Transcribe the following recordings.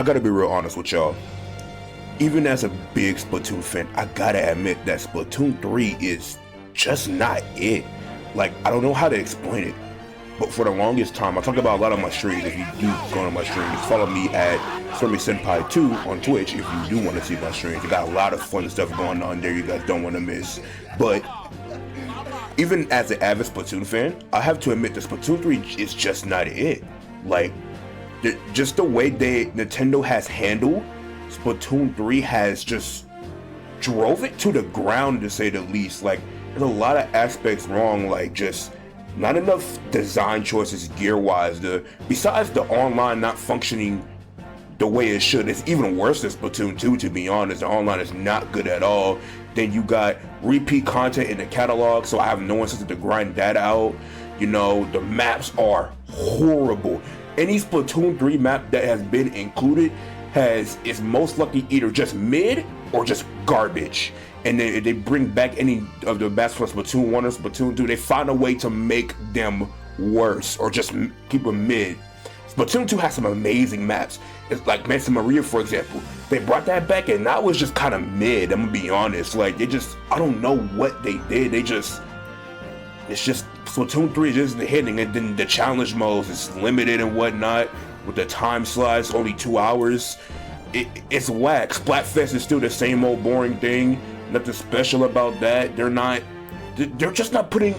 I gotta be real honest with y'all. Even as a big Splatoon fan, I gotta admit that Splatoon 3 is just not it. Like, I don't know how to explain it, but for the longest time, I talk about a lot on my streams. If you do go on my streams, follow me at Stormy Senpai 2 on Twitch if you do want to see my streams. I got a lot of fun stuff going on there you guys don't want to miss. But even as an avid Splatoon fan, I have to admit that Splatoon 3 is just not it. Like, just the way Nintendo has handled Splatoon 3 has just drove it to the ground, to say the least. Like, there's a lot of aspects wrong, like just not enough design choices gear-wise. Besides the online not functioning the way it should, it's even worse than Splatoon 2, to be honest. The online is not good at all. Then you got repeat content in the catalog, so I have no incentive to grind that out. You know, the maps are horrible. Any Splatoon 3 map that has been included is most likely either just mid or just garbage. And then if they bring back any of the maps from Splatoon 1 or Splatoon 2, they find a way to make them worse or just keep them mid. Splatoon 2 has some amazing maps. It's like Mesa Maria, for example. They brought that back and that was just kind of mid, I'm gonna be honest. Like, I don't know what they did. It's just Splatoon 3 just isn't hitting, and then the challenge modes is limited and whatnot. With the time slides, only 2 hours. It's whack. Splatfest is still the same old boring thing. Nothing special about that. They're not putting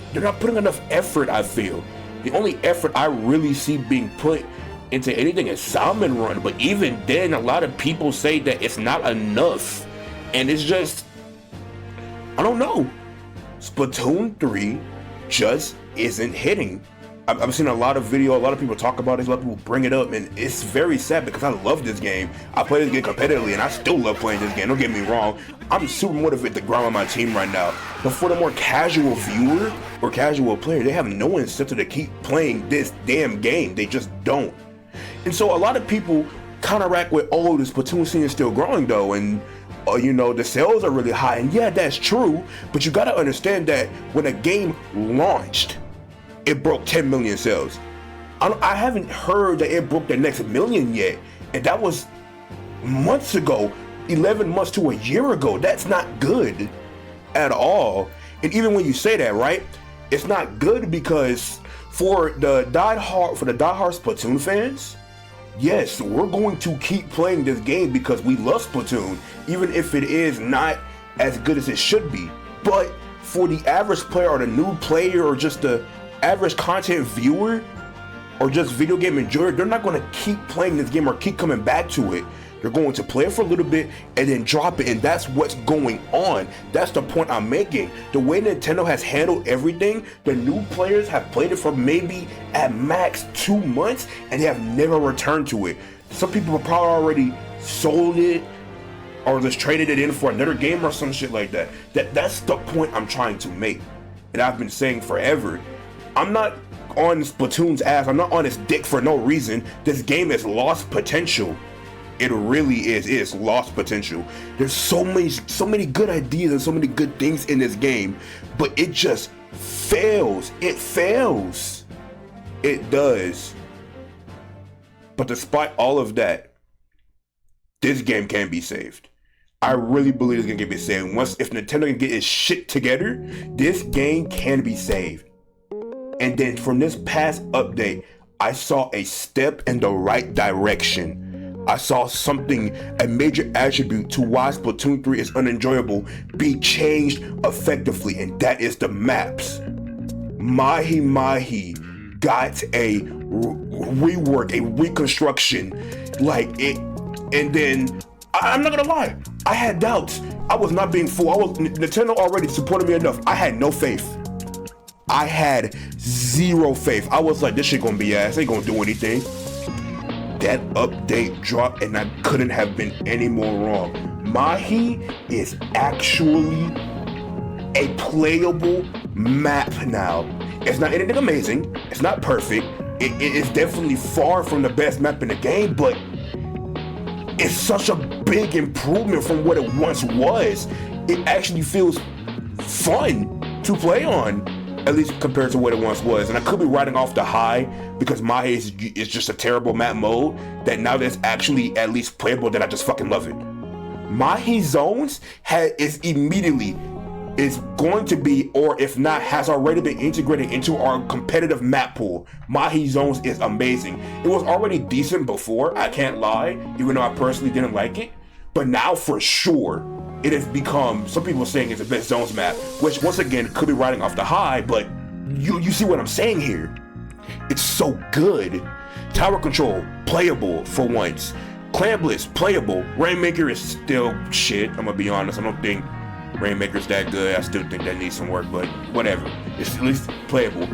enough effort, I feel. The only effort I really see being put into anything is Salmon Run, but even then, a lot of people say that it's not enough. And it's just, I don't know. Splatoon 3 just isn't hitting. I've seen a lot of people talk about it, a lot of people bring it up, and it's very sad because I love this game. I play this game competitively, and I still love playing this game, don't get me wrong. I'm super motivated to grind on my team right now. But for the more casual viewer or casual player, they have no incentive to keep playing this damn game. They just don't. And so a lot of people counteract with, oh, the Splatoon scene is still growing though, and you know, the sales are really high, and yeah, that's true, but you gotta understand that when a game launched, it broke 10 million sales. I haven't heard that it broke the next million yet, and that was months ago, 11 months to a year ago. That's not good at all. And even when you say that, right, it's not good because for the diehard Splatoon fans, yes, we're going to keep playing this game because we love Splatoon, even if it is not as good as it should be. But for the average player or the new player or just the average content viewer or just video game enjoyer, they're not going to keep playing this game or keep coming back to it. They're going to play it for a little bit and then drop it, and that's what's going on. That's the point I'm making. The way Nintendo has handled everything, the new players have played it for maybe at max 2 months and they have never returned to it. Some people have probably already sold it or just traded it in for another game or some shit like that. That's the point I'm trying to make, and I've been saying forever. I'm not on Splatoon's ass. I'm not on its dick for no reason. This game has lost potential. It really is. It's lost potential. There's so many good ideas and so many good things in this game, but it just fails. It fails. It does. But despite all of that, this game can be saved. I really believe this game can be saved. If Nintendo can get its shit together, this game can be saved. And then from this past update, I saw a step in the right direction. I saw a major attribute to why Splatoon 3 is unenjoyable be changed effectively, and that is the maps. Mahi Mahi got a rework, a reconstruction, and then I'm not gonna lie, I had doubts. I was not being fooled. Nintendo already supported me enough. I had no faith. I had zero faith. I was like, this shit gonna be ass. Ain't gonna do anything. That update dropped and I couldn't have been any more wrong. Mahi is actually a playable map now. It's not anything amazing. It's not perfect. It is definitely far from the best map in the game, but it's such a big improvement from what it once was. It actually feels fun to play on. at least compared to what it once was. And I could be riding off the high because Mahi is just a terrible map mode that now that's actually at least playable, that I just fucking love it. Mahi Zones is going to be, or if not, has already been integrated into our competitive map pool. Mahi Zones is amazing. It was already decent before, I can't lie, even though I personally didn't like it. But now for sure, it has become, some people are saying it's the best Zones map, which once again could be riding off the high, but you see what I'm saying here. It's so good. Tower control, playable for once. Clan Blitz, playable. Rainmaker is still shit, I'm gonna be honest. I don't think Rainmaker's that good. I still think that needs some work, but whatever. It's at least playable.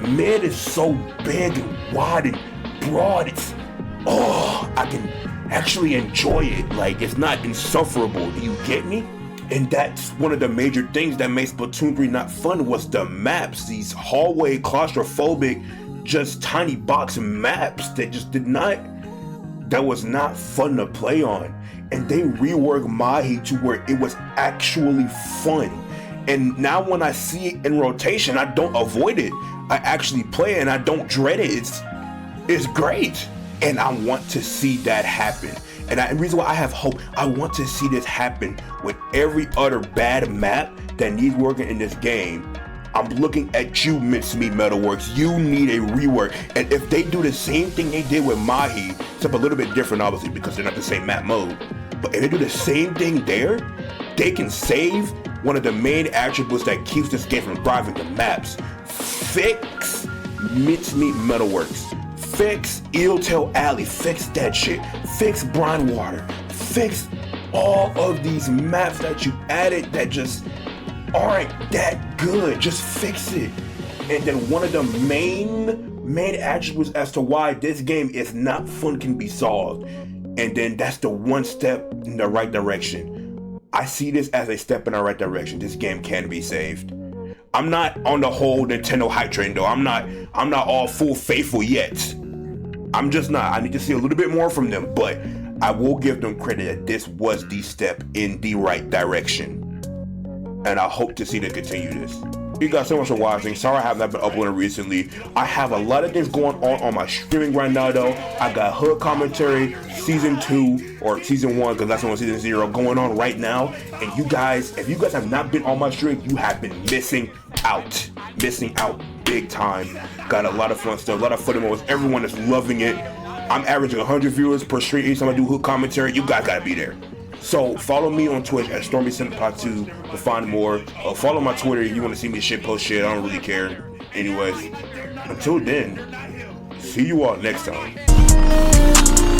Mid is so big and wide and broad. I can actually enjoy it. Like, it's not insufferable. Do you get me? And that's one of the major things that makes Splatoon 3 not fun, was the maps. These hallway, claustrophobic, just tiny box maps that just that was not fun to play on. And they reworked Mahi to where it was actually fun. And now when I see it in rotation, I don't avoid it. I actually play it and I don't dread it. It's great. And I want to see that happen. And the reason why I have hope, I want to see this happen with every other bad map that needs working in this game. I'm looking at you, Mincemeat Metalworks. You need a rework. And if they do the same thing they did with Mahi, except a little bit different, obviously, because they're not the same map mode. But if they do the same thing there, they can save one of the main attributes that keeps this game from thriving, the maps. Fix Mincemeat Metalworks. Fix Eeltail Alley. Fix that shit. Fix Brine Water. Fix all of these maps that you added that just aren't that good. Just fix it. And then one of the main attributes as to why this game is not fun can be solved. And then that's the one step in the right direction. I see this as a step in the right direction. This game can be saved. I'm not on the whole Nintendo hype train though. I'm not all full faithful yet. I'm just not. I need to see a little bit more from them, but I will give them credit that this was the step in the right direction. And I hope to see them continue this. Thank you guys so much for watching. Sorry I have not been uploading recently. I have a lot of things going on my streaming right now though. I got Hood Commentary Season 2 or Season 1, because that's on Season 0 going on right now. And you guys, if you guys have not been on my stream, you have been missing out. Missing out big time. Got a lot of fun stuff, a lot of funny moments. Everyone is loving it. I'm averaging 100 viewers per stream each time I do Hood Commentary. You guys gotta be there. So follow me on Twitch at StormySenpai2 to find more. Follow my Twitter if you want to see me post shit. I don't really care. Anyways, until then, see you all next time.